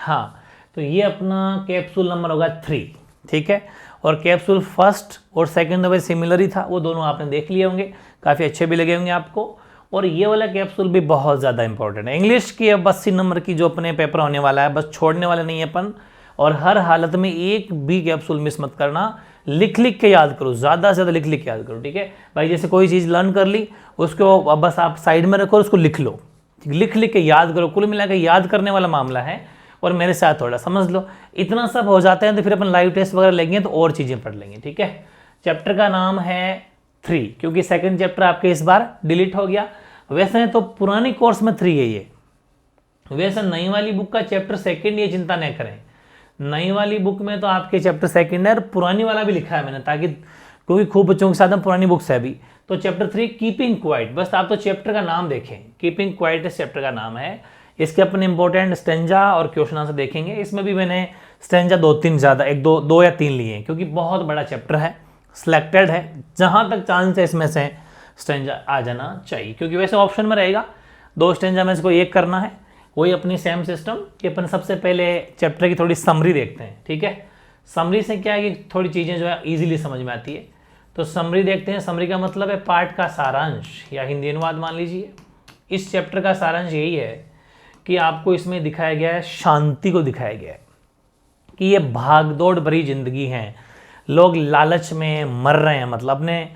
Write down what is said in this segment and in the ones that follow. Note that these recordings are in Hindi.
हाँ, तो ये अपना कैप्सूल नंबर होगा 3, ठीक है। और कैप्सूल फर्स्ट और सेकंड में सिमिलर ही था, वो दोनों आपने देख लिए होंगे, काफ़ी अच्छे भी लगे होंगे आपको। और ये वाला कैप्सूल भी बहुत ज़्यादा इंपॉर्टेंट है। इंग्लिश की अब 80 नंबर की जो अपने पेपर होने वाला है, बस छोड़ने वाला नहीं है अपन, और हर हालत में एक भी कैप्सूल मिस मत करना, लिख लिख के याद करो, ज़्यादा से ज़्यादा लिख लिख के याद करो, ठीक है भाई। जैसे कोई चीज़ लर्न कर ली, उसको बस आप साइड में रखो, उसको लिख लो, लिख लिख के याद करो। कुल मिलाकर याद करने वाला मामला है, और मेरे साथ थोड़ा समझ लो। इतना सब हो जाता है तो फिर अपन लाइव टेस्ट वगैरह लेंगे तो और चीज़ें पढ़ लेंगे, ठीक है। चैप्टर का नाम है 3, क्योंकि सेकंड चैप्टर आपके इस बार डिलीट हो गया। वैसे तो पुरानी कोर्स में 3 है ये, वैसे नई वाली बुक का चैप्टर सेकंड, ये चिंता नहीं करें। नई वाली बुक में तो आपके चैप्टर सेकंड है, और पुरानी वाला भी लिखा है मैंने, ताकि क्योंकि खूब बच्चों के साथ में पुरानी बुक्स है अभी। तो चैप्टर 3 कीपिंग क्वाइट, बस आप तो चैप्टर का नाम देखें, कीपिंग क्वाइट इस चैप्टर का नाम है। इसके अपने इंपॉर्टेंट स्टेंजा और क्वेश्चन आंसर देखेंगे। इसमें भी मैंने स्टेंजा 2-3 ज़्यादा, 1-2 या 3 लिए हैं, क्योंकि बहुत बड़ा चैप्टर है, सिलेक्टेड है, जहाँ तक चांस है इसमें से स्टेंजा आ जाना चाहिए, क्योंकि वैसे ऑप्शन में रहेगा 2 स्टेंजा में से कोई एक करना है। वही अपनी सेम सिस्टम कि अपन सबसे पहले चैप्टर की थोड़ी समरी देखते हैं, ठीक है। समरी से क्या है कि थोड़ी चीज़ें जो है ईजिली समझ में आती है। तो समरी देखते हैं। समरी का मतलब है पाठ का सारांश, या हिंदी अनुवाद मान लीजिए। इस चैप्टर का सारांश यही है कि आपको इसमें दिखाया गया है, शांति को दिखाया गया है कि ये भागदौड़ भरी जिंदगी है, लोग लालच में मर रहे हैं, मतलब अपने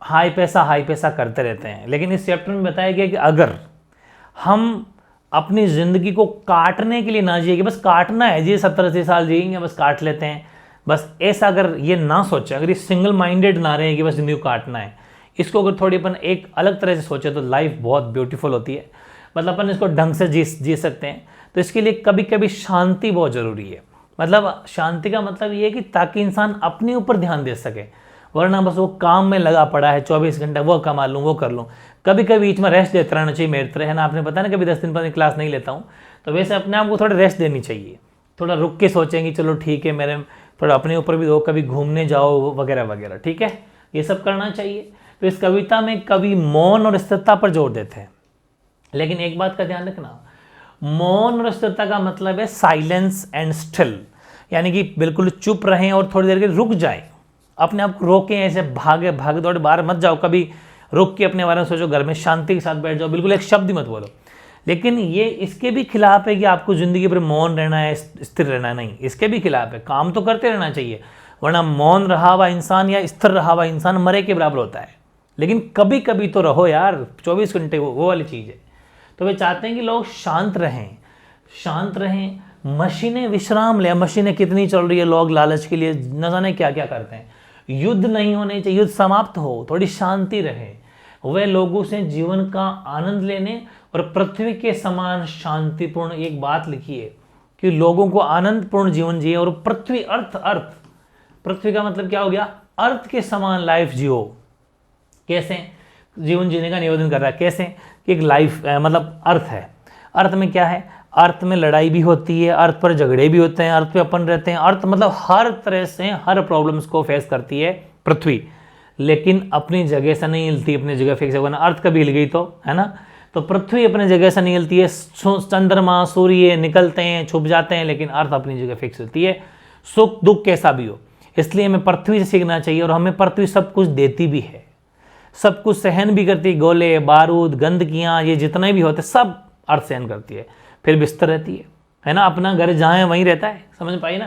हाई पैसा करते रहते हैं। लेकिन इस चैप्टर में बताया गया कि अगर हम अपनी ज़िंदगी को काटने के लिए ना जिए कि बस काटना है जी, 70-80 साल जिएंगे बस काट लेते हैं, बस ऐसा अगर ये ना सोचे, अगर ये सिंगल माइंडेड ना रहे कि बस ज़िंदगी को काटना है, इसको अगर थोड़ी अपन एक अलग तरह से सोचे तो लाइफ बहुत ब्यूटीफुल होती है। मतलब अपन इसको ढंग से जी सकते हैं। तो इसके लिए कभी कभी शांति बहुत ज़रूरी है। मतलब शांति का मतलब ये है कि ताकि इंसान अपने ऊपर ध्यान दे सके, वरना बस वो काम में लगा पड़ा है 24 घंटा, वो कमा लूँ वो कर लूँ। कभी कभी बीच में रेस्ट देता रहना चाहिए मेरी तरह, है ना। आपने पता ना कभी 10 दिन 15 क्लास नहीं लेता हूँ, तो वैसे अपने आप को थोड़ा रेस्ट देनी चाहिए, थोड़ा रुक के सोचेंगे चलो ठीक है, मेरे थोड़ा अपने ऊपर भी दो, कभी घूमने जाओ वगैरह वगैरह, ठीक है, ये सब करना चाहिए। तो इस कविता में कवि मौन और स्थिरता पर जोर देते हैं। लेकिन एक बात का ध्यान रखना, मौन और स्थिरता का मतलब है साइलेंस एंड स्टिल, यानी कि बिल्कुल चुप रहें और थोड़ी देर के रुक जाएं, अपने आप को रोकें, ऐसे भाग दौड़ बाहर मत जाओ, कभी रुक के अपने बारे में सोचो, घर में शांति के साथ बैठ जाओ, बिल्कुल एक शब्द ही मत बोलो। लेकिन ये इसके भी खिलाफ है कि आपको जिंदगी पर मौन रहना है, स्थिर रहना नहीं, इसके भी खिलाफ है। काम तो करते रहना चाहिए, वरना मौन रहा हुआ इंसान या स्थिर रहा हुआ इंसान मरे के बराबर होता है। लेकिन कभी कभी तो रहो यार, 24 घंटे वो वाली चीज़ है। तो वे चाहते हैं कि लोग शांत रहें, मशीनें विश्राम लें। मशीनें कितनी चल रही है, लोग लालच के लिए न जाने क्या क्या करते हैं। युद्ध नहीं होने चाहिए, युद्ध समाप्त हो, थोड़ी शांति रहे। वे लोगों से जीवन का आनंद लेने और पृथ्वी के समान शांतिपूर्ण, एक बात लिखी है कि लोगों को आनंदपूर्ण जीवन जिए, और पृथ्वी अर्थ पृथ्वी का मतलब क्या हो गया, अर्थ के समान लाइफ जियो। कैसे जीवन जीने का निवेदन कर रहा है, कैसे कि एक लाइफ मतलब अर्थ है, अर्थ में क्या है, अर्थ में लड़ाई भी होती है, अर्थ पर झगड़े भी होते हैं, अर्थ पे अपन रहते हैं। अर्थ मतलब हर तरह से हर प्रॉब्लम्स को फेस करती है पृथ्वी, लेकिन अपनी जगह से नहीं हिलती, अपनी जगह फिक्स होगा ना। अर्थ कभी हिल गई तो, है ना, तो पृथ्वी अपनी जगह से नहीं हिलती है। चंद्रमा सूर्य निकलते हैं, छुप जाते हैं, लेकिन अर्थ अपनी जगह फिक्स होती है, सुख दुख कैसा भी हो। इसलिए हमें पृथ्वी से सीखना चाहिए, और हमें पृथ्वी सब कुछ देती भी है, सब कुछ सहन भी करती है, गोले बारूद गंदगियाँ ये जितने भी होते सब अर्थ सहन करती है, फिर बिस्तर रहती है ना। अपना घर जहाँ है वहीं रहता है, समझ पाई ना।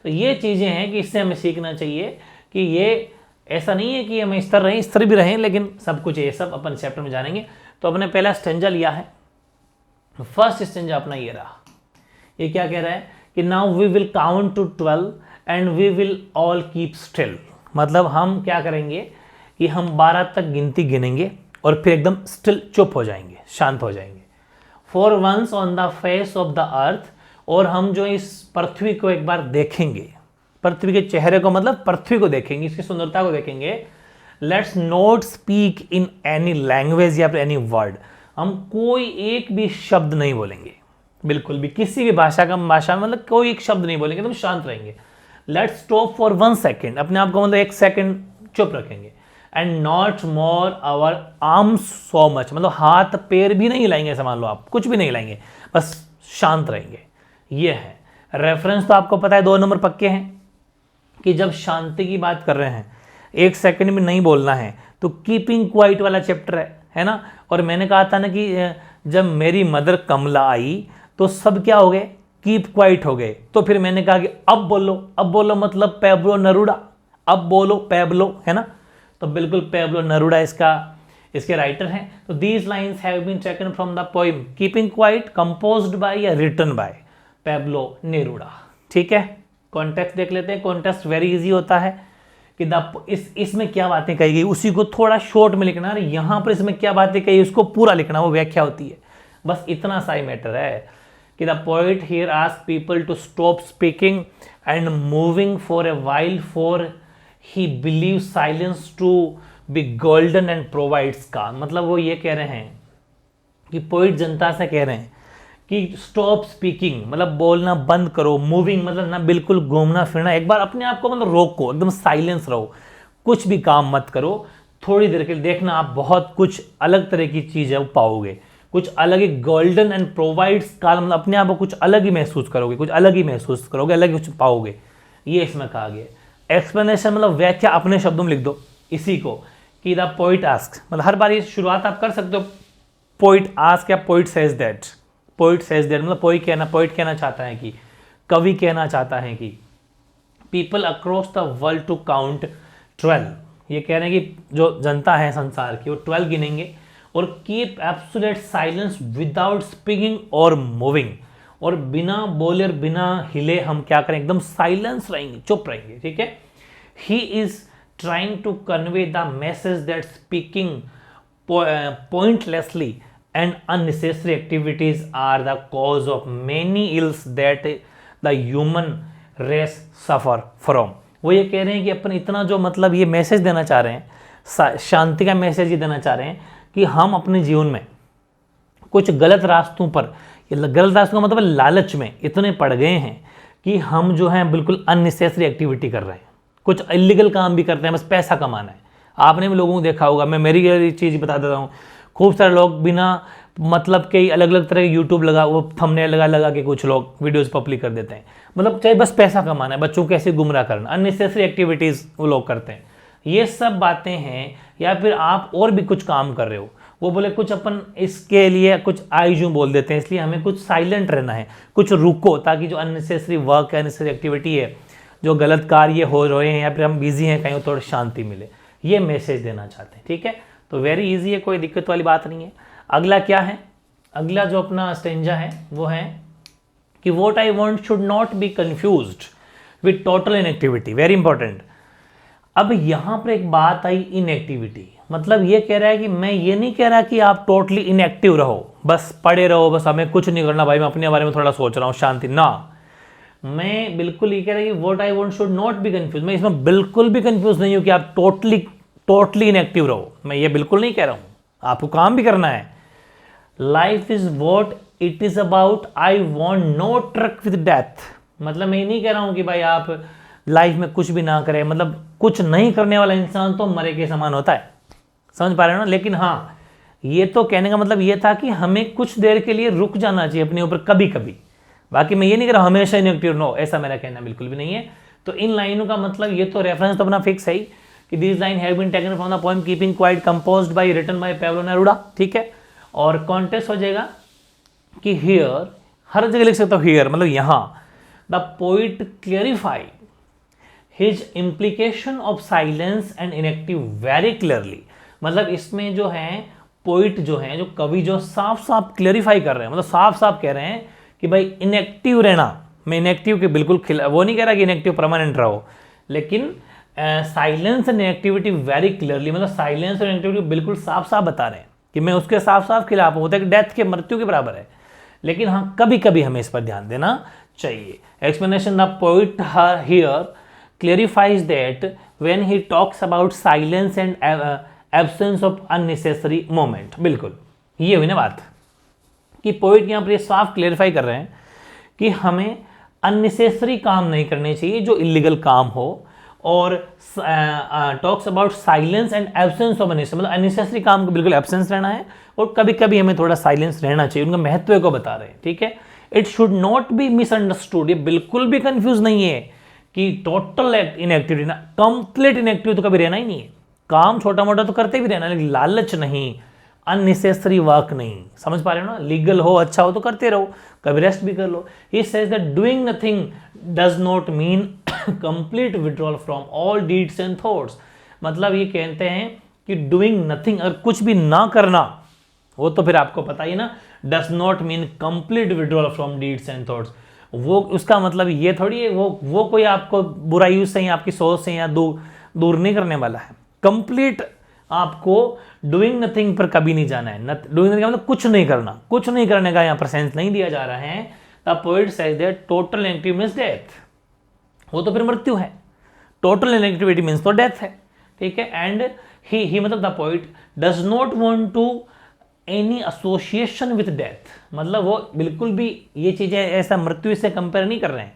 तो ये चीज़ें हैं कि इससे हमें सीखना चाहिए कि ये ऐसा नहीं है कि हमें स्तर भी रहें, लेकिन सब कुछ ये सब अपन चैप्टर में जानेंगे। तो अपने पहला स्टेंजा लिया है, फर्स्ट स्टेंजा अपना ये रहा। ये क्या कह रहा है कि now we will count to 12 and we will all keep still. मतलब हम क्या करेंगे कि हम 12 तक गिनती गिनेंगे और फिर एकदम स्टिल चुप हो जाएंगे, शांत हो जाएंगे। For once on the face of the earth, और हम जो इस पृथ्वी को एक बार देखेंगे, पृथ्वी के चेहरे को मतलब पृथ्वी को देखेंगे, इसकी सुंदरता को देखेंगे। Let's not speak in any language या फिर एनी वर्ड, हम कोई एक भी शब्द नहीं बोलेंगे, बिल्कुल भी किसी भी भाषा मतलब कोई एक शब्द नहीं बोलेंगे, एकदम शांत रहेंगे। लेट्स स्टॉप फॉर 1 सेकेंड, अपने आप को मतलब 1 सेकेंड चुप रखेंगे। And not more our arms so much, मतलब हाथ पैर भी नहीं हिलाएंगे, समझ लो आप कुछ भी नहीं हिलाएंगे, बस शांत रहेंगे। ये है रेफरेंस तो आपको पता है 2 नंबर पक्के हैं कि जब शांति की बात कर रहे हैं 1 सेकंड में नहीं बोलना है तो कीपिंग क्वाइट वाला चैप्टर है ना। और मैंने कहा था ना कि जब मेरी मदर कमला आई तो सब क्या हो गए, कीप क्वाइट हो गए। तो फिर मैंने कहा कि अब बोलो मतलब पेब्लो नरूडा, अब बोलो पेब्लो, है ना। तो बिल्कुल पेब्लो नरूडा इसके राइटर हैं। तो these lines have been taken from the poem keeping quiet composed by या रिटन बाय पेब्लो नेरूडा। ठीक है, कॉन्टेक्स्ट देख लेते हैं। कॉन्टेक्स्ट वेरी इजी होता है कि इसमें क्या बातें कही गई उसी को थोड़ा शॉर्ट में लिखना है, यहाँ पर इसमें क्या बातें कही उसको पूरा लिखना, वो व्याख्या होती है। बस इतना सा ही मैटर है कि the poet here ask people to stop speaking and moving for a while for he believe silence to be golden and provides का। मतलब वो ये कह रहे हैं कि पोइट जनता से कह रहे हैं कि स्टॉप स्पीकिंग मतलब बोलना बंद करो, मूविंग मतलब ना बिल्कुल घूमना फिरना, एक बार अपने आप को मतलब रोको, एकदम साइलेंस रहो, कुछ भी काम मत करो, थोड़ी देर के लिए देखना आप बहुत कुछ अलग तरह की चीज़ है वो पाओगे, कुछ अलग ही गोल्डन एंड प्रोवाइड्स का मतलब अपने आप को कुछ अलग ही महसूस करोगे, कुछ अलग ही महसूस करोगे, अलग ही कुछ पाओगे, ये इसमें कहा गया। एक्सप्लेनेशन मतलब व्याख्या अपने शब्दों में लिख दो इसी को कि द पोइट आस्क, मतलब हर बार ये शुरुआत आप कर सकते हो पोइट आस्क या poet says that, poet says that मतलब पोइट कहना चाहता है कि कवि कहना चाहता है कि people across the world to count 12, ये कह रहे हैं कि जो जनता है संसार की वो 12 गिनेंगे और keep absolute silence without speaking और मूविंग, और बिना बोले और बिना हिले हम क्या करें, एकदम साइलेंस रहेंगे, चुप रहेंगे। ठीक है, he is trying to convey the message that speaking pointlessly and unnecessary activities are the cause of many ills that the human race suffer from। वो ये कह रहे हैं कि अपन इतना जो मतलब ये मैसेज देना चाह रहे हैं, शांति का मैसेज ये देना चाह रहे हैं कि हम अपने जीवन में कुछ गलत रास्तों पर, गलत रास्तों का मतलब लालच में इतने पड़ गए हैं कि हम जो हैं बिल्कुल अननेसेसरी एक्टिविटी कर रहे हैं, कुछ इलीगल काम भी करते हैं, बस पैसा कमाना है। आपने भी लोगों को देखा होगा, मैं मेरी चीज़ बता देता हूँ, खूब सारे लोग बिना मतलब कई अलग अलग तरह के यूट्यूब लगा वो थंबनेल लगा के कुछ लोग वीडियोस पब्लिक कर देते हैं, मतलब चाहे बस पैसा कमाना है, बच्चों को कैसे गुमराह करना, अननेसेसरी एक्टिविटीज़ वो लोग करते हैं। ये सब बातें हैं, या फिर आप और भी कुछ काम कर रहे हो, वो बोले कुछ अपन इसके लिए कुछ आईजू बोल देते हैं, इसलिए हमें कुछ साइलेंट रहना है, कुछ रुको, ताकि जो अननेसेसरी वर्क है, अननेसेसरी एक्टिविटी है, जो गलत कार्य हो रहे हैं या फिर हम बिजी हैं कहीं, थोड़ी शांति मिले, ये मैसेज देना चाहते हैं। ठीक है, तो वेरी इजी है, कोई दिक्कत वाली बात नहीं है। अगला क्या है, अगला जो अपना स्टेंजा है वो है कि what I want should not be confused with total inactivity, very important. अब यहां पर एक बात आई इनएक्टिविटी, मतलब ये कह रहा है कि मैं ये नहीं कह रहा कि आप टोटली इनएक्टिव रहो, बस पड़े रहो, बस हमें कुछ नहीं करना भाई, मैं अपने बारे में थोड़ा सोच रहा हूँ, शांति ना। मैं बिल्कुल ये कह रहा हूँ कि what I want should not be confuse, मैं इसमें बिल्कुल भी कन्फ्यूज नहीं हूँ कि आप टोटली इनएक्टिव रहो, मैं ये बिल्कुल नहीं कह रहा हूँ, आपको काम भी करना है। Life is what it is about, I want no truck with death, मतलब मैं नहीं कह रहा हूँ कि भाई आप लाइफ में कुछ भी ना करें, मतलब कुछ नहीं करने वाला इंसान तो मरे के समान होता है, समझ पा रहे हो ना। लेकिन हाँ, ये तो कहने का मतलब ये था कि हमें कुछ देर के लिए रुक जाना चाहिए अपने ऊपर कभी कभी, बाकी मैं ये नहीं कह रहा हमेशा इनएक्टिव नो, ऐसा मेरा कहना बिल्कुल भी नहीं है। तो इन लाइनों का मतलब ये तो रेफरेंस तो अपना फिक्स है ही कि this line have been taken from the poem keeping quiet composed by written by Pablo Neruda. ठीक है, और कॉन्टेक्स्ट हो जाएगा कि हियर, हर जगह लिख सकता हूँ हियर मतलब यहाँ, the poet clarify his implication of silence and inactive very clearly, मतलब इसमें जो है पोइट जो है, जो कवि जो साफ साफ क्लियरिफाई कर रहे हैं, मतलब साफ साफ कह रहे हैं कि भाई इनएक्टिव रहना, मैं इनएक्टिव के बिल्कुल वो नहीं कह रहा कि इनएक्टिव परमानेंट रहो, लेकिन silence and inactivity very clearly, मतलब साइलेंस और इनएक्टिविटी बिल्कुल साफ साफ बता रहे हैं कि मैं उसके साफ साफ खिलाफ हूँ, होता है कि डेथ के, मृत्यु के बराबर है, लेकिन हाँ कभी कभी हमें इस पर ध्यान देना चाहिए। Explanation, the poet here clarifies that when he talks about silence and absence of unnecessary moment, बिल्कुल ये हुई ना बात कि पोइट यहाँ पर ये साफ क्लियरिफाई कर रहे हैं कि हमें अननेसेसरी काम नहीं करने चाहिए जो इलीगल काम हो, और talks about silence and absence of unnecessary, मतलब अननेसेसरी काम को बिल्कुल एब्सेंस रहना है, और कभी कभी हमें थोड़ा साइलेंस रहना चाहिए, उनका महत्व को बता रहे हैं। ठीक है, it should not be misunderstood, ये बिल्कुल भी कंफ्यूज नहीं है कि टोटल इनएक्टिविटी ना, कंप्लीट इनएक्टिव तो कभी रहना ही नहीं है। काम छोटा मोटा तो करते भी रहना, लेकिन लालच नहीं, अननेसेसरी वर्क नहीं। समझ पा रहे हो ना, लीगल हो अच्छा हो तो करते रहो, कभी रेस्ट भी कर लो। He says that doing nothing does not mean complete withdrawal from all deeds and thoughts. मतलब ये कहते हैं कि डूइंग नथिंग, अगर कुछ भी ना करना, वो तो फिर आपको पता ही ना, does not mean complete withdrawal from deeds and thoughts. वो उसका मतलब ये थोड़ी है वो कोई आपको बुराइयों से या आपकी सोच से या दूर नहीं करने वाला है। कंप्लीट आपको डूइंग नथिंग पर कभी नहीं जाना है। डूइंग नथिंग मतलब कुछ नहीं करना, कुछ नहीं करने का यहाँ पर सेंस नहीं दिया जा रहा है। The poet says that total inactive means death, वो तो फिर मृत्यु है। टोटल इनएक्टिविटी मींस तो डेथ है, ठीक है। एंड ही मतलब the poet does not want to any association with death, मतलब वो बिल्कुल भी ये चीजें ऐसा मृत्यु से कंपेयर नहीं कर रहे हैं।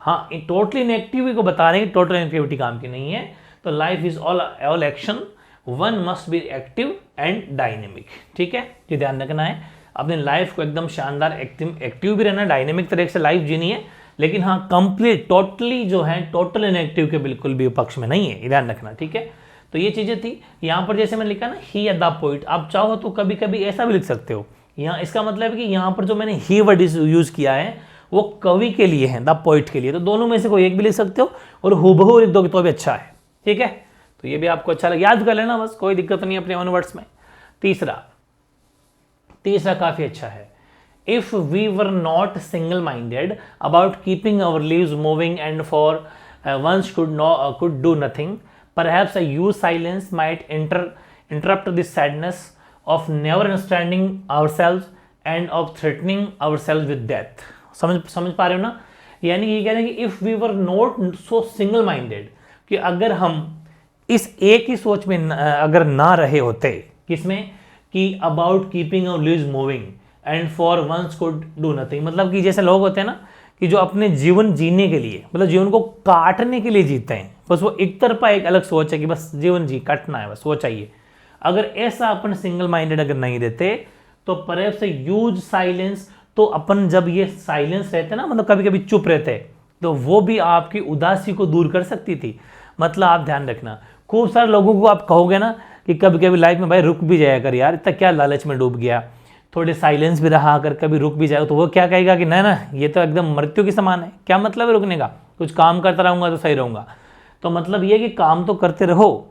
हाँ, टोटल इनएक्टिविटी को बता रहे हैं कि टोटल इनएक्टिविटी काम की नहीं है। तो life is all action, one must be active and dynamic, ठीक है। ये ध्यान रखना है, अपने लाइफ को एकदम शानदार एक्टिव भी रहना, डायनेमिक तरह से लाइफ जीनी है, लेकिन हाँ कंप्लीट टोटली जो है टोटल इनएक्टिव के बिल्कुल भी पक्ष में नहीं है, ध्यान रखना, ठीक है। तो ये चीजें थी। यहाँ पर जैसे मैंने लिखा ना ही या द पोइट, आप चाहो तो कभी कभी ऐसा भी लिख सकते हो। यहाँ इसका मतलब है कि यहाँ पर जो मैंने ही वर्ड यूज किया है वो कवि के लिए है, द पोइट के लिए। तो दोनों में से कोई एक भी लिख सकते हो, और हुबहू लिख दोगे तो भी अच्छा है, ठीक है। तो ये भी आपको अच्छा लगे, याद कर लेना बस, कोई दिक्कत नहीं अपने ओन वर्ड्स में। तीसरा काफी अच्छा है। If we were not single minded about keeping our lives moving and for once could do nothing, perhaps a used silence might interrupt the sadness of never understanding ourselves and of threatening ourselves with death। समझ पा रहे हो ना, यानी ये कह रहे हैं कि if we were not so single minded, कि अगर हम इस एक ही सोच में अगर ना रहे होते, किसमें, कि about keeping our lives moving and for once could do nothing, मतलब कि जैसे लोग होते हैं ना कि जो अपने जीवन जीने के लिए, मतलब जीवन को काटने के लिए जीते हैं, बस वो एक तरफा एक अलग सोच है कि बस जीवन काटना है, बस वो चाहिए। अगर ऐसा अपन सिंगल माइंडेड अगर नहीं देते तो परहैप्स यूज साइलेंस, तो अपन जब ये साइलेंस रहते ना, मतलब कभी कभी चुप रहते, तो वो भी आपकी उदासी को दूर कर सकती थी। मतलब आप ध्यान रखना, खूब सारे लोगों को आप कहोगे ना कि कभी कभी लाइफ में भाई रुक भी जाया कर यार, इतना क्या लालच में डूब गया, थोड़े साइलेंस भी रहा अगर कभी रुक भी जाए, तो वो क्या कहेगा कि ना ये तो एकदम मृत्यु के समान है, क्या मतलब है रुकने का, कुछ काम करता रहूंगा तो सही रहूंगा। तो मतलब ये कि काम तो करते रहो,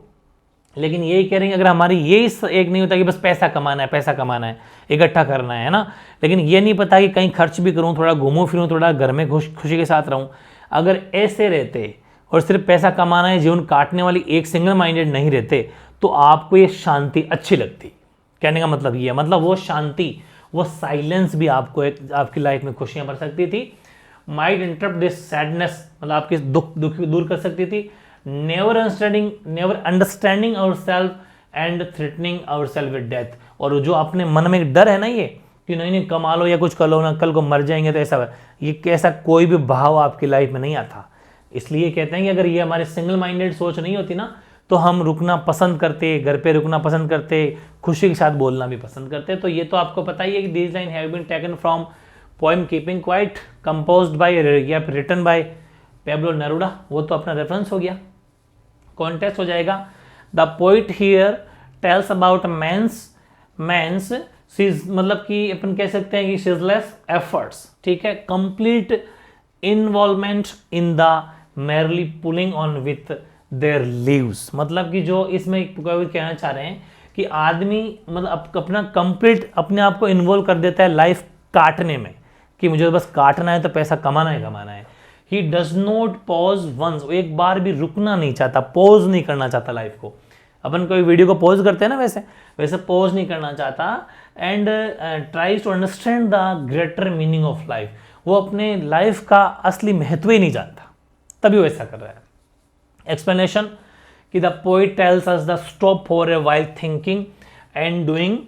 लेकिन यही कह रहे हैं अगर हमारी ये एक नहीं होता कि बस पैसा कमाना है, इकट्ठा करना है ना, लेकिन ये नहीं पता कि कहीं खर्च भी करूं, थोड़ा घूमूं फिरूं, थोड़ा घर में खुशी के साथ रहूं, अगर ऐसे रहते और सिर्फ पैसा कमाना है, जीवन काटने वाली एक सिंगल माइंडेड नहीं रहते, तो आपको ये शांति अच्छी लगती। कहने का मतलब ये है, मतलब वो शांति, वो साइलेंस भी आपको आपकी लाइफ में खुशियां भर सकती थी। माइट इंटरप्ट दिस सैडनेस, मतलब आपके दुख दूर कर सकती थी। Never understanding our self and threatening our self with death, और जो अपने मन में एक डर है ना ये कि नहीं कमा लो या कुछ कर लो ना, कल को मर जाएंगे, तो ऐसा कोई भी भाव आपकी लाइफ में नहीं आता। इसलिए कहते हैं कि अगर ये हमारे सिंगल माइंडेड सोच नहीं होती ना, तो हम रुकना पसंद करते, घर पे रुकना पसंद करते, खुशी के साथ बोलना भी पसंद करते। तो ये तो आपको पता ही है कि these line have been taken from poem keeping quiet, composed by या रिटन बाय पेब्लो नेरुडा, वो तो अपना रेफरेंस हो गया, कॉन्टेक्स्ट हो जाएगा। The poet here tells about man's मतलब कि अपन कह सकते हैं कि सीजलेस एफर्ट्स, ठीक है, complete involvement in the merely pulling on with their leaves, मतलब कि जो इसमें कहना चाह रहे हैं कि आदमी मतलब अपना कंप्लीट अपने आप को इन्वॉल्व कर देता है लाइफ काटने में, कि मुझे बस काटना है तो पैसा कमाना है। He does not pause once, एक बार भी रुकना नहीं चाहता, पॉज नहीं करना चाहता लाइफ को। अपन कोई वीडियो को पॉज करते हैं ना, वैसे पॉज नहीं करना चाहता। And tries to understand the greater meaning of life, वो अपने लाइफ का असली महत्व ही नहीं जानता, तभी वो ऐसा कर रहा है। एक्सप्लेनेशन कि the poet tells us the stop for a while thinking and doing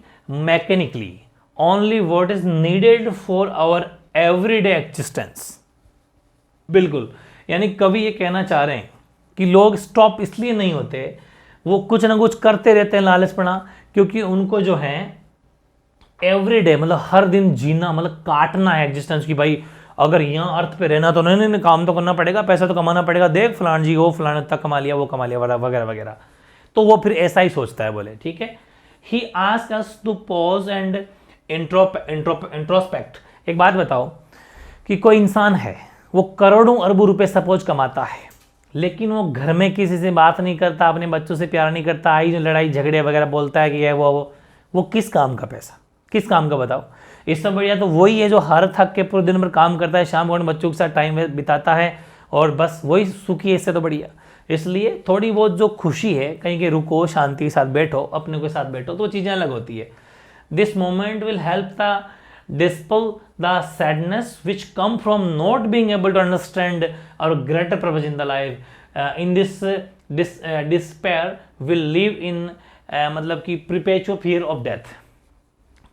mechanically only what is needed for our everyday existence. बिल्कुल, यानी कवि ये कहना चाह रहे हैं कि लोग स्टॉप इसलिए नहीं होते, वो कुछ ना कुछ करते रहते हैं लालचपना, क्योंकि उनको जो है एवरीडे, मतलब हर दिन जीना, मतलब काटना है एग्जिस्टेंस की। भाई अगर यहाँ अर्थ पे रहना तो नहीं काम तो करना पड़ेगा, पैसा तो कमाना पड़ेगा, देख फलान जी वो फलान तक कमा लिया, वो कमा लिया, वगैरह वगैरह। तो वो फिर ऐसा ही सोचता है, बोले ठीक है। He asked us to pause and introspect. एक बात बताओ कि कोई इंसान है, वो करोड़ों अरबों रुपए सपोज कमाता है, लेकिन वो घर में किसी से बात नहीं करता, अपने बच्चों से प्यार नहीं करता, आई लड़ाई झगड़े वगैरह बोलता है कि ये वो किस काम का पैसा, किस काम का बताओ। इससे बढ़िया तो वही है जो हर थक के पूरे दिन भर काम करता है, शाम को बच्चों के साथ टाइम बिताता है और बस वही सुखी है, इससे तो बढ़िया। इसलिए थोड़ी बहुत जो खुशी है, कहीं के रुको, शांति के साथ बैठो, अपने के साथ बैठो, तो चीज़ें अलग होती है। This moment will help the dispel the sadness which come from not being able to understand our greater purpose in the life. In this despair will live in मतलब कि perpetual fear of death.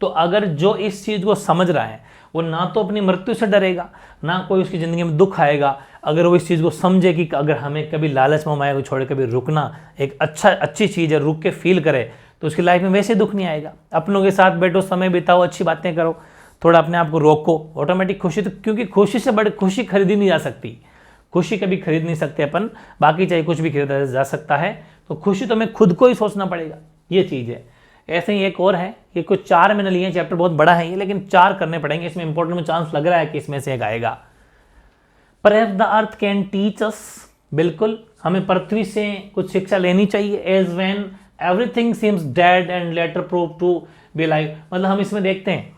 तो अगर जो इस चीज़ को समझ रहा है, वो ना तो अपनी मृत्यु से डरेगा, ना कोई उसकी ज़िंदगी में दुख आएगा। अगर वो इस चीज़ को समझे कि अगर हमें कभी लालच मोह माया को छोड़ कभी रुकना एक अच्छी चीज़ है, रुक के फील करे, तो उसकी लाइफ में वैसे दुख नहीं आएगा। अपनों के साथ बैठो, समय बिताओ, अच्छी बातें करो, थोड़ा अपने आप को रोको, ऑटोमेटिक खुशी तो, क्योंकि खुशी से बड़ी खुशी खरीदी नहीं जा सकती। खुशी कभी खरीद नहीं सकते अपन, बाकी चाहे कुछ भी खरीदा जा सकता है, तो खुशी तो हमें खुद को ही सोचना पड़ेगा, ये चीज़ है। ऐसे ही एक और है, ये कुछ 4 मैंने लिए हैं, चैप्टर बहुत बड़ा है ये, लेकिन 4 करने पड़ेंगे, इसमें इंपॉर्टेंट में चांस लग रहा है कि इसमें से एक आएगा। Perhaps the earth can teach us, बिल्कुल हमें पृथ्वी से कुछ शिक्षा लेनी चाहिए। As when everything seems dead and later prove to be live, मतलब हम इसमें देखते हैं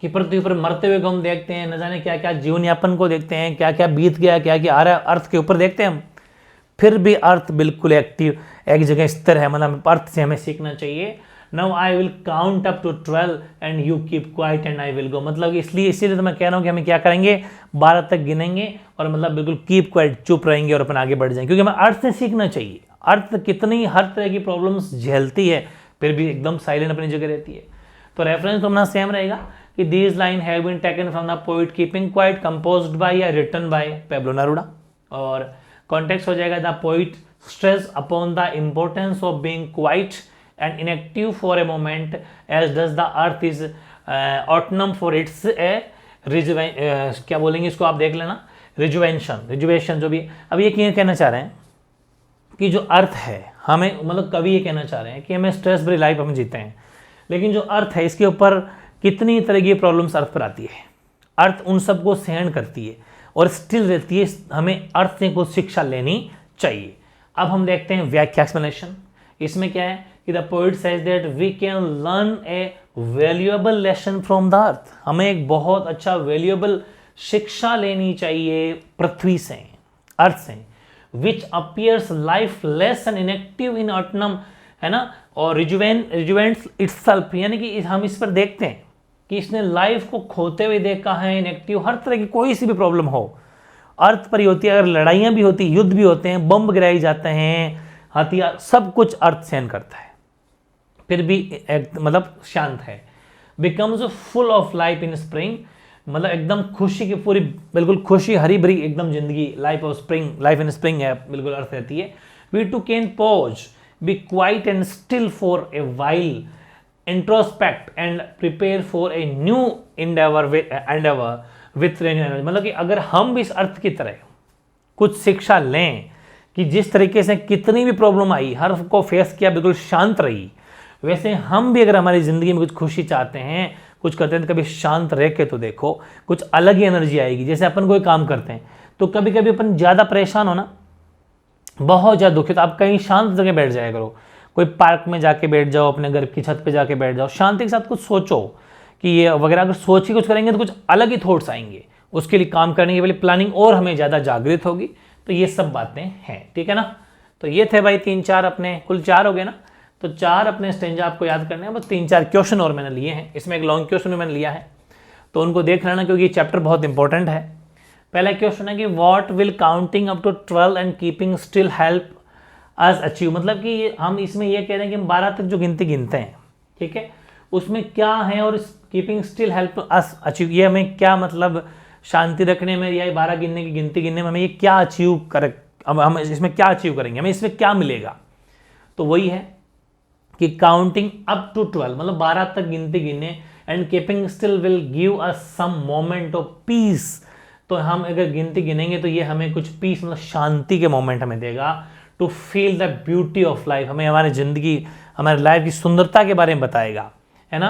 कि पृथ्वी पर मरते हुए को हम देखते हैं, न जाने क्या क्या जीवन यापन को देखते हैं, क्या क्या बीत गया, क्या क्या आ रहा है अर्थ के ऊपर देखते हैं हम, फिर भी अर्थ बिल्कुल एक्टिव एक जगह स्थिर है, मतलब अर्थ से हमें सीखना चाहिए। Now I will count up to 12 and you keep quiet and I will go, मतलब इसीलिए तो मैं कह रहा हूँ कि हमें क्या करेंगे, 12 तक गिनेंगे और मतलब बिल्कुल कीप क्वाइट, चुप रहेंगे और अपन आगे बढ़ जाएंगे, क्योंकि हमें अर्थ से सीखना चाहिए। अर्थ कितनी हर तरह की प्रॉब्लम्स झेलती है, फिर भी एकदम साइलेंट अपनी जगह रहती है। तो रेफरेंस तो अपना सेम रहेगा कि these lines have been taken from the poet Keeping Quiet, composed by या written by Pablo Neruda, और context हो जाएगा the poet stress upon the importance of being quiet and inactive for a moment as does the earth is autumn for its क्या बोलेंगे इसको, आप देख लेना, रिजुवेशन जो भी। अब ये क्या कहना चाह रहे हैं कि जो अर्थ है हमें, मतलब कवि ये कहना चाह रहे हैं कि हमें स्ट्रेस भरी लाइफ हम जीते हैं, लेकिन जो अर्थ है इसके ऊपर कितनी तरह की प्रॉब्लम्स अर्थ पर आती है, अर्थ उन सबको सहन करती है और स्टिल रहती है। हमें अर्थ से कुछ शिक्षा लेनी चाहिए। अब हम देखते हैं व्याख्या, एक्सप्लेनेशन। इसमें क्या है कि the poet says that we can learn a valuable lesson from the earth, हमें एक बहुत अच्छा वैल्यूएबल शिक्षा लेनी चाहिए पृथ्वी से, अर्थ से, which appears lifeless and inactive in autumn, है ना, और रिजुवेंट्स इटसेल्फ, यानी कि हम इस पर देखते हैं कि इसने लाइफ को खोते हुए देखा है, इनएक्टिव, हर तरह की कोई सी भी प्रॉब्लम हो अर्थ पर ही होती है। अगर लड़ाइयाँ भी होती, युद्ध भी होते हैं, बम गिराए जाते हैं, हथियार, सब कुछ अर्थ सहन करता है, फिर भी मतलब शांत है। Becomes full of life in spring, मतलब एकदम खुशी की पूरी, बिल्कुल खुशी हरी भरी एकदम जिंदगी, life of spring, life in spring है, बिल्कुल अर्थ रहती है। We too can pause, be quiet and still for a while, introspect and prepare for a new endeavour with renew, मतलब कि अगर हम भी इस अर्थ की तरह कुछ शिक्षा लें कि जिस तरीके से कितनी भी प्रॉब्लम आई, हर को फेस किया, बिल्कुल शांत रही, वैसे हम भी अगर हमारी ज़िंदगी में कुछ खुशी चाहते हैं, कुछ करते हैं, तो कभी शांत रह के तो देखो, कुछ अलग ही एनर्जी आएगी। जैसे अपन कोई काम करते हैं तो कभी कभी अपन ज़्यादा परेशान हो ना, बहुत ज़्यादा दुखी, तो आप कहीं शांत जगह बैठ जाया करो, कोई पार्क में जाके बैठ जाओ, अपने घर की छत पे जाके बैठ जाओ, शांति के साथ कुछ सोचो कि ये वगैरह, अगर सोच के कुछ करेंगे तो कुछ अलग ही थॉट्स आएंगे, उसके लिए काम करने के लिए प्लानिंग और हमें ज़्यादा जागृत होगी। तो ये सब बातें हैं, ठीक है ना। तो ये थे भाई 3-4 अपने, कुल 4 हो गए ना, तो 4 अपने स्टेंजा आपको याद करने हैं, बस 3-4 क्वेश्चन और मैंने लिए हैं, इसमें एक लॉन्ग क्वेश्चन भी मैंने लिया है, तो उनको देख लेना क्योंकि ये चैप्टर बहुत इंपॉर्टेंट है। पहला क्वेश्चन है कि what will counting up to 12 and keeping still help us achieve, मतलब कि हम इसमें ये कह रहे हैं कि हम 12 तक जो गिनती गिनते हैं, ठीक है, उसमें क्या है, और keeping still help us achieve, ये हमें क्या मतलब शांति रखने में या 12 गिनने की गिनती गिनने में हमें ये क्या अचीव कर, हम इसमें क्या अचीव करेंगे, हमें इसमें क्या मिलेगा। तो वही है कि काउंटिंग अप टू 12, मतलब 12 तक गिनती गिनने and keeping still will give us some moment of peace. तो हम अगर गिनती गिनेंगे तो ये हमें कुछ पीस मतलब शांति के मोमेंट हमें देगा, to feel the beauty of life, हमें हमारी जिंदगी हमारे लाइफ की सुंदरता के बारे में बताएगा, है ना।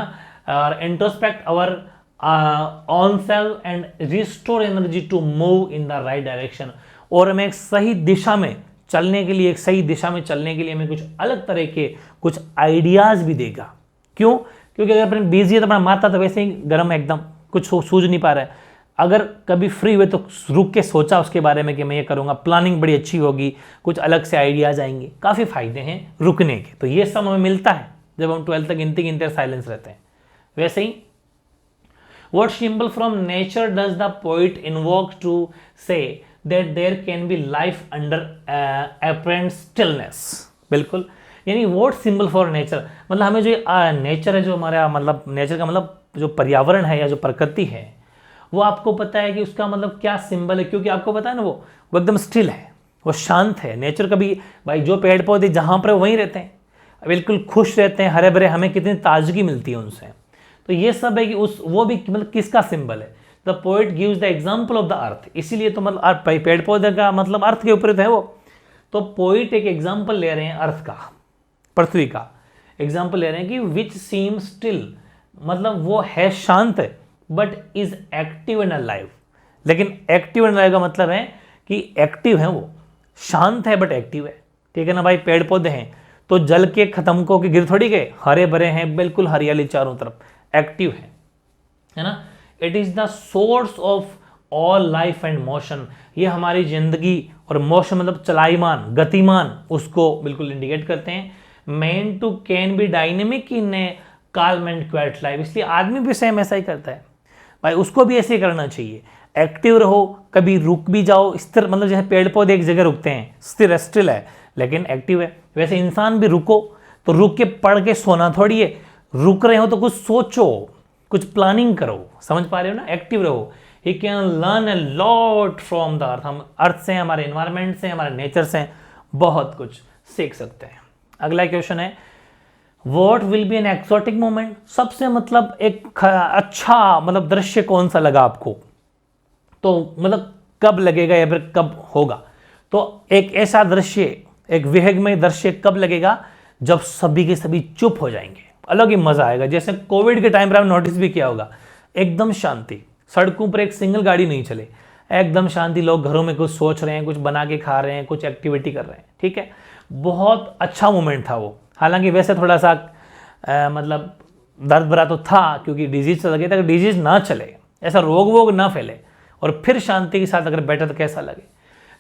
और introspect our on self and restore energy to move in the right direction, और हमें एक सही दिशा में चलने के लिए, एक सही दिशा में चलने के लिए हमें कुछ अलग तरह के कुछ आइडियाज भी देगा। क्यों? क्योंकि अगर अपने बिजी है तो अपना माथा तो वैसे ही गर्म है, एकदम कुछ सूझ नहीं पा रहा है। अगर कभी फ्री हुए तो रुक के सोचा उसके बारे में कि मैं ये करूँगा, प्लानिंग बड़ी अच्छी होगी, कुछ अलग से आइडियाज आएंगे, काफ़ी फायदे हैं रुकने के। तो ये सब हमें मिलता है जब हम 12th तक गिनती गिनते साइलेंस रहते हैं। वैसे ही what symbol from nature does the poet invoke to say that there can be life under apparent stillness? बिल्कुल, यानी what symbol for nature, मतलब हमें जो नेचर है, जो हमारा मतलब नेचर का मतलब जो पर्यावरण है या जो प्रकृति है, वो आपको पता है कि उसका मतलब क्या सिंबल है। क्योंकि आपको पता है ना, वो एकदम स्टिल है, वो शांत है। नेचर कभी भाई जो पेड़ पौधे जहाँ पर वहीं रहते हैं, बिल्कुल खुश रहते हैं, हरे भरे, हमें कितनी ताजगी मिलती है उनसे। तो ये सब है कि उस वो भी मतलब किसका सिंबल है। The poet gives the example of the अर्थ, इसीलिए तो मतलब पेड़ पौधे का मतलब अर्थ के ऊपर है वो। तो पोएट एक एग्जाम्पल ले रहे हैं अर्थ का, पृथ्वी का एग्जाम्पल ले रहे हैं कि विच सीम स्टिल, मतलब वो है शांत but is active and alive. लेकिन एक्टिव एंड अलाइव का मतलब है कि एक्टिव है, वो शांत है बट एक्टिव है, ठीक है ना भाई। पेड़ पौधे हैं तो जल के खत्म को के गिर थोड़ी गए, हरे भरे हैं, बिल्कुल हरियाली चारों तरफ, एक्टिव है ना। It is the source of all life and motion, ये हमारी जिंदगी और मोशन मतलब चलाईमान, गतिमान, उसको बिल्कुल इंडिकेट करते हैं। Man too can be dynamic in a calm and quiet life, इसलिए आदमी भी सेम ऐसा ही करता है भाई, उसको भी ऐसे ही करना चाहिए। एक्टिव रहो, कभी रुक भी जाओ, स्थिर, मतलब जैसे पेड़ पौधे एक जगह रुकते हैं, स्थिर स्टिल है लेकिन एक्टिव है, वैसे इंसान भी रुको तो रुक के पढ़ के सोना थोड़ी है, रुक रहे हो तो कुछ सोचो, कुछ प्लानिंग करो, समझ पा रहे हो ना। एक्टिव रहो। He can learn a lot from the अर्थ, हम अर्थ से, हमारे एनवायरमेंट से, हमारे नेचर से बहुत कुछ सीख सकते हैं। अगला क्वेश्चन है, what will be an exotic moment, सबसे मतलब एक अच्छा मतलब दृश्य कौन सा लगा आपको, तो मतलब कब लगेगा या फिर कब होगा। तो एक ऐसा दृश्य, एक विहंगमय दृश्य कब लगेगा, जब सभी के सभी चुप हो जाएंगे, अलग ही मजा आएगा। जैसे कोविड के टाइम पर आपने नोटिस भी किया होगा, एकदम शांति, सड़कों पर एक सिंगल गाड़ी नहीं चले, एकदम शांति, लोग घरों में कुछ सोच रहे हैं, कुछ बना के खा रहे हैं, कुछ एक्टिविटी कर रहे हैं, ठीक है। बहुत अच्छा मोमेंट था वो। हालांकि वैसे थोड़ा सा मतलब दर्द भरा तो था, क्योंकि डिजीज चल गया था, डिजीज ना चले, ऐसा रोग वोग ना फैले और फिर शांति के साथ अगर बैठे तो कैसा लगे।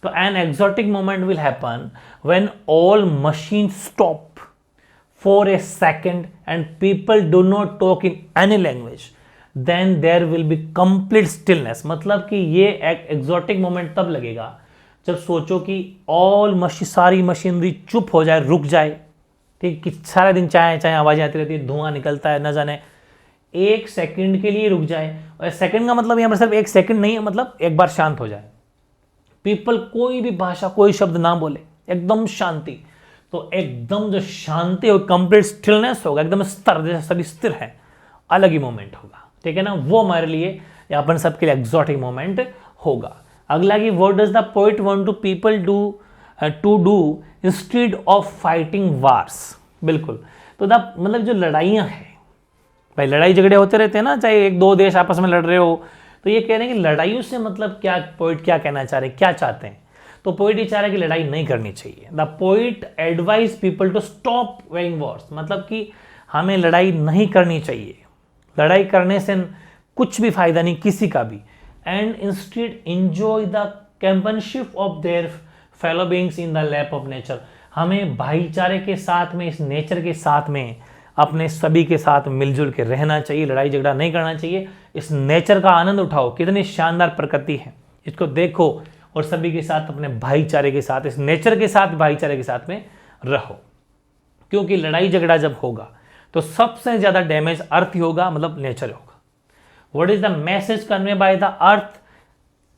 तो an exotic moment will happen when all machine stop for a second and people do not talk in any language, then there will be complete stillness. मतलब कि ये एक एक्सोटिक मोमेंट तब लगेगा जब सोचो कि सारी मशीनरी चुप हो जाए, रुक जाए, ठीक, कि सारा दिन चाहे चाहे आवाजें आती रहती है, धुआं निकलता है, न जाने, एक सेकंड के लिए रुक जाए। और सेकंड का मतलब यहाँ पर सिर्फ एक सेकंड नहीं है, मतलब एक बार शांत हो जाए, पीपल कोई भी भाषा, कोई शब्द ना बोले, एकदम शांति। तो एकदम जो शांति हो, कंप्लीट स्टिलनेस होगा, एकदम स्तर, जैसे सभी स्थिर है, अलग ही मोमेंट होगा, ठीक है ना। वो हमारे लिए या अपन सबके लिए एक्सोटिक मोमेंट होगा। अगला कि what does the poet want to people to do instead of fighting wars. बिल्कुल, तो द मतलब जो लड़ाइयाँ हैं भाई, लड़ाई झगड़े होते रहते हैं ना, चाहे एक दो देश आपस में लड़ रहे हो, तो ये कह रहे हैं कि लड़ाइयों से मतलब क्या, पोएट क्या कहना चाह रहे हैं, क्या चाहते हैं। तो पोएट ये चाह रहा है कि लड़ाई नहीं करनी चाहिए। The poet advise people to stop waging wars, मतलब कि हमें लड़ाई नहीं करनी चाहिए, लड़ाई करने से कुछ भी फायदा नहीं किसी का भी। And instead enjoy the companionship of their fellow beings in the lap of nature, हमें भाईचारे के साथ में, इस नेचर के साथ में, अपने सभी के साथ मिलजुल के रहना चाहिए, लड़ाई झगड़ा नहीं करना चाहिए। इस नेचर का आनंद उठाओ, कितनी शानदार प्रकृति है, इसको देखो और सभी के साथ, अपने भाईचारे के साथ, इस नेचर के साथ, भाईचारे के साथ में रहो। क्योंकि लड़ाई झगड़ा जब होगा तो सबसे ज्यादा डैमेज अर्थ ही होगा, मतलब नेचर होगा। What is the message convey by the earth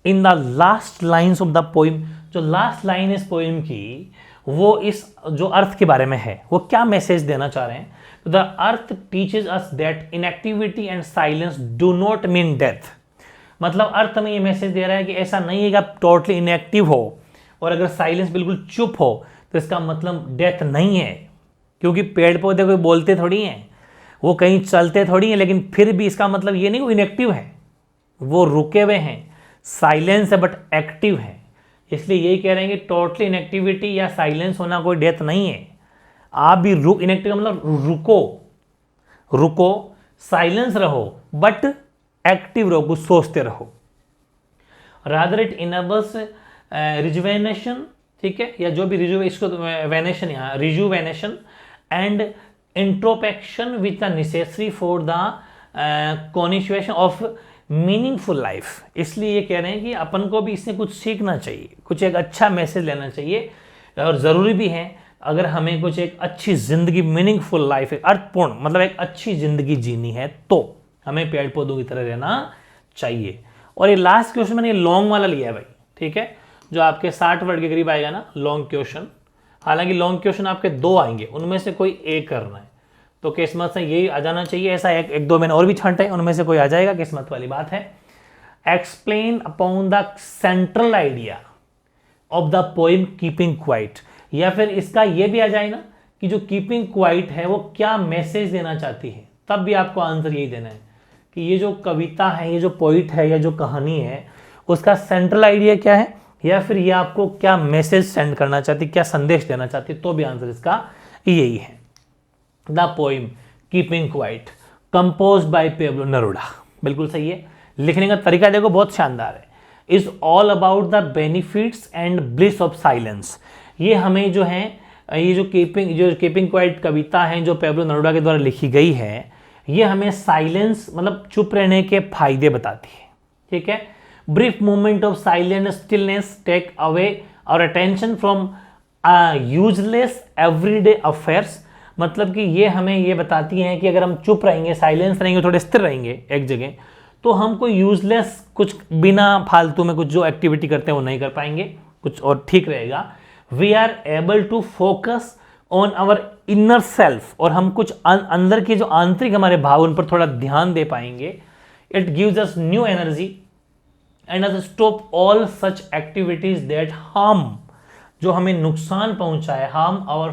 in the last lines of the poem, जो लास्ट लाइन इस पोइम की, वो इस जो अर्थ के बारे में है, वो क्या मैसेज देना चाह रहे हैं। The earth teaches us that inactivity and silence do not mean death. मतलब अर्थ में ये मैसेज दे रहा है कि ऐसा नहीं है कि आप टोटली इनएक्टिव हो और अगर साइलेंस बिल्कुल चुप हो तो इसका मतलब डेथ नहीं है, क्योंकि पेड़ पौधे कोई बोलते थोड़ी हैं, वो कहीं चलते थोड़ी हैं, लेकिन फिर भी इसका मतलब ये नहीं वो इनएक्टिव है, वो रुके हुए हैं, साइलेंस है बट एक्टिव है। इसलिए यही कह रहे हैं कि टोटली इनएक्टिविटी या साइलेंस होना कोई डेथ नहीं है। आप भी रुक, इनएक्टिव मतलब रुको, साइलेंस रहो बट एक्टिव रहो, कुछ सोचते रहो। रादर इट इनेबल्स रिजुवेनेशन, ठीक है, या जो भी रिजुवेनेशन यहाँ rejuvenation and introspection which are necessary for the continuation of meaningful life. इसलिए ये कह रहे हैं कि अपन को भी इससे कुछ सीखना चाहिए, कुछ एक अच्छा मैसेज लेना चाहिए, और ज़रूरी भी है अगर हमें कुछ एक अच्छी ज़िंदगी, मीनिंगफुल लाइफ, अर्थपूर्ण मतलब एक अच्छी ज़िंदगी जीनी है तो हमें पेड़ पौधों की तरह रहना चाहिए। और ये लास्ट क्वेश्चन मैंने लॉन्ग वाला लिया है भाई, ठीक है, जो आपके 60 वर्ड के करीब आएगा ना लॉन्ग क्वेश्चन। हालांकि लॉन्ग क्वेश्चन आपके 2 आएंगे, उनमें से कोई एक करना है, तो किस्मत से यही आ जाना चाहिए। ऐसा एक 2 मैंने और भी छांटे हैं, उनमें से कोई आ जाएगा, किस्मत वाली बात है। Explain upon the central idea of the poem keeping quiet, या फिर इसका ये भी आ जाए ना कि जो कीपिंग क्वाइट है वो क्या मैसेज देना चाहती है, तब भी आपको आंसर यही देना है कि ये जो कविता है, ये जो पोइट है या जो कहानी है, उसका सेंट्रल आइडिया क्या है, या फिर ये आपको क्या मैसेज सेंड करना चाहती, क्या संदेश देना चाहती, तो भी आंसर इसका यही है। The poem keeping quiet compose bye Pablo Neruda, बिल्कुल सही है। लिखने का तरीका देखो बहुत शानदार है। Is all about the benefits and bliss of silence. ये हमें जो है, ये जो कीपिंग क्वाइट कविता है जो पेब्लो नेरुदा के द्वारा लिखी गई है, ये हमें साइलेंस मतलब चुप रहने के फायदे बताती है, ठीक है। Brief moment of silent stillness take away our attention from useless everyday affairs. मतलब कि ये हमें ये बताती हैं कि अगर हम चुप रहेंगे, साइलेंस रहेंगे, थोड़े स्थिर रहेंगे एक जगह, तो हम कोई यूजलेस, कुछ बिना फालतू में कुछ जो एक्टिविटी करते हैं वो नहीं कर पाएंगे, कुछ और ठीक रहेगा। We are able to focus on our inner self, और हम कुछ अंदर के जो आंतरिक हमारे भाव उन पर थोड़ा ध्यान दे पाएंगे। It gives us new energy and us stop all such activities that harm, जो हमें नुकसान पहुंचाए, harm our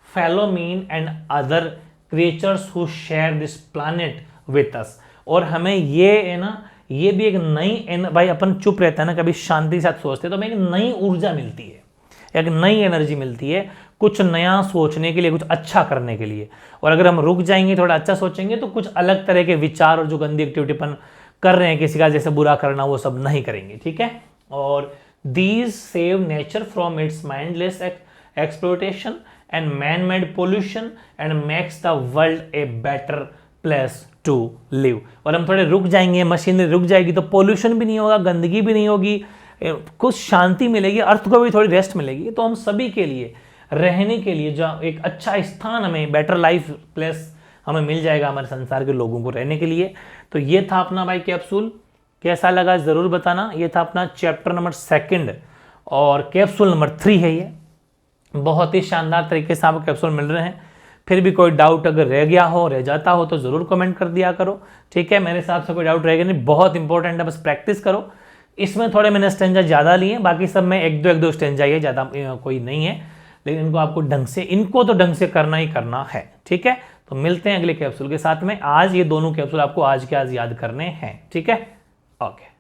fellow men and other creatures who share this planet with us. और हमें ये है ना, ये भी एक नई, भाई अपन चुप रहता है ना, कभी शांति के साथ सोचते हैं तो हमें एक नई ऊर्जा मिलती है, एक नई एनर्जी मिलती है कुछ नया सोचने के लिए, कुछ अच्छा करने के लिए। और अगर हम रुक जाएंगे, थोड़ा अच्छा सोचेंगे, तो कुछ अलग तरह के विचार और जो गंदी एक्टिविटी अपन कर रहे हैं, किसी का जैसे बुरा करना, वो सब नहीं करेंगे, ठीक है। और these save nature from its mindless exploitation and man made pollution and makes the world a better place to live. और हम थोड़े रुक जाएंगे, मशीनरी रुक जाएगी तो पोल्यूशन भी नहीं होगा, गंदगी भी नहीं होगी, कुछ शांति मिलेगी, अर्थ को भी थोड़ी रेस्ट मिलेगी। तो हम सभी के लिए रहने के लिए जो एक अच्छा स्थान, हमें बेटर लाइफ प्लेस हमें मिल जाएगा, हमारे संसार के लोगों को रहने के लिए। तो ये था अपना भाई कैप्सूल, कैसा लगा ज़रूर बताना। ये था अपना चैप्टर नंबर 2 और कैप्सूल नंबर 3 है ये। बहुत ही शानदार तरीके से आपको कैप्सूल मिल रहे हैं। फिर भी कोई डाउट अगर रह गया हो, रह जाता हो, तो ज़रूर कमेंट कर दिया करो, ठीक है। मेरे हिसाब से कोई डाउट रहेगा नहीं, बहुत इंपॉर्टेंट है, बस प्रैक्टिस करो। इसमें थोड़े मैंने स्टेंजा ज़्यादा लिए, बाकी सब में एक दो स्टेंजा ही है, ज़्यादा कोई नहीं है, लेकिन इनको आपको ढंग से, इनको तो ढंग से करना ही करना है, ठीक है। तो मिलते हैं अगले कैप्सूल के साथ में। आज ये दोनों कैप्सूल आपको आज के आज याद करने हैं, ठीक है। ओके।